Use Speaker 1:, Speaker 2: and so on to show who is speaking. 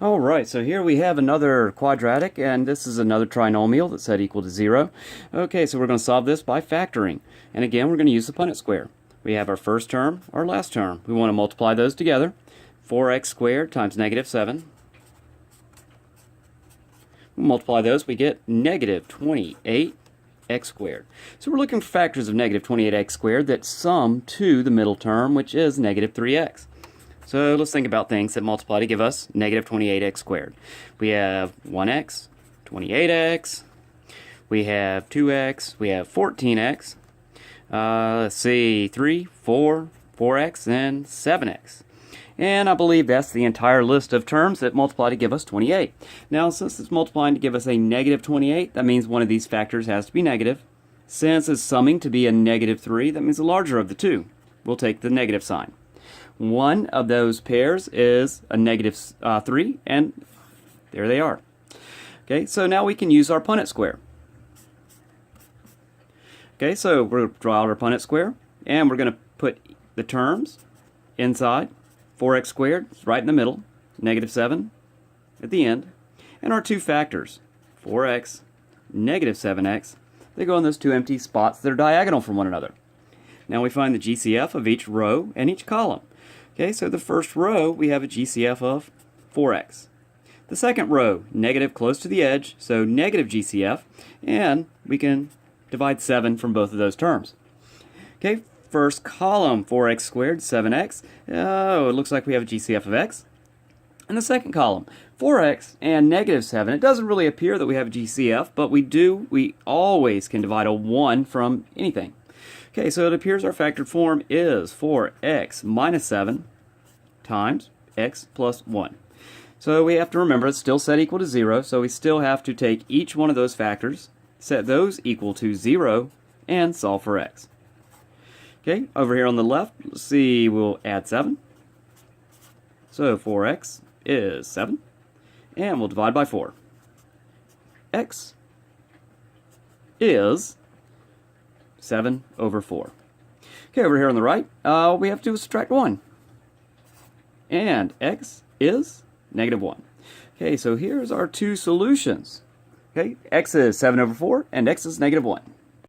Speaker 1: Alright, so here we have another quadratic, and this is another trinomial that's set equal to 0. Okay, so we're going to solve this by factoring. And again, we're going to use the Punnett square. We have our first term, our last term. We want to multiply those together. 4x squared times negative 7. We multiply those, we get negative 28x squared. So we're looking for factors of negative 28x squared that sum to the middle term, which is negative 3x. So let's think about things that multiply to give us negative 28x squared. We have 1x, 28x, we have 2x, we have 14x, let's see, 3, 4, 4x, and 7x. And I believe that's the entire list of terms that multiply to give us 28. Now, since it's multiplying to give us a negative 28, that means one of these factors has to be negative. Since it's summing to be a negative 3, that means the larger of the two. We'll take the negative sign. One of those pairs is a negative 3, and there they are. Okay, so now we can use our Punnett square. Okay, so we're going to draw out our Punnett square, and we're going to put the terms inside. 4x squared is right in the middle, negative 7 at the end, and our two factors, 4x, negative 7x, they go in those two empty spots that are diagonal from one another. Now we find the GCF of each row and each column. Okay, so the first row, we have a GCF of 4x. The second row, negative close to the edge, so negative GCF, and we can divide 7 from both of those terms. Okay, first column, 4x squared, 7x. Oh, it looks like we have a GCF of x. And the second column, 4x and negative 7. It doesn't really appear that we have a GCF, but we always can divide a 1 from anything. Okay, so it appears our factored form is 4x minus 7 times x plus 1. So we have to remember it's still set equal to 0, so we still have to take each one of those factors, set those equal to 0, and solve for x. Okay, over here on the left, let's see, we'll add 7. So 4x is 7, and we'll divide by 4. X is 7 over 4. Okay, over here on the right, we have to subtract 1. And x is negative 1. Okay, so here's our two solutions. Okay, x is 7 over 4, and x is negative 1.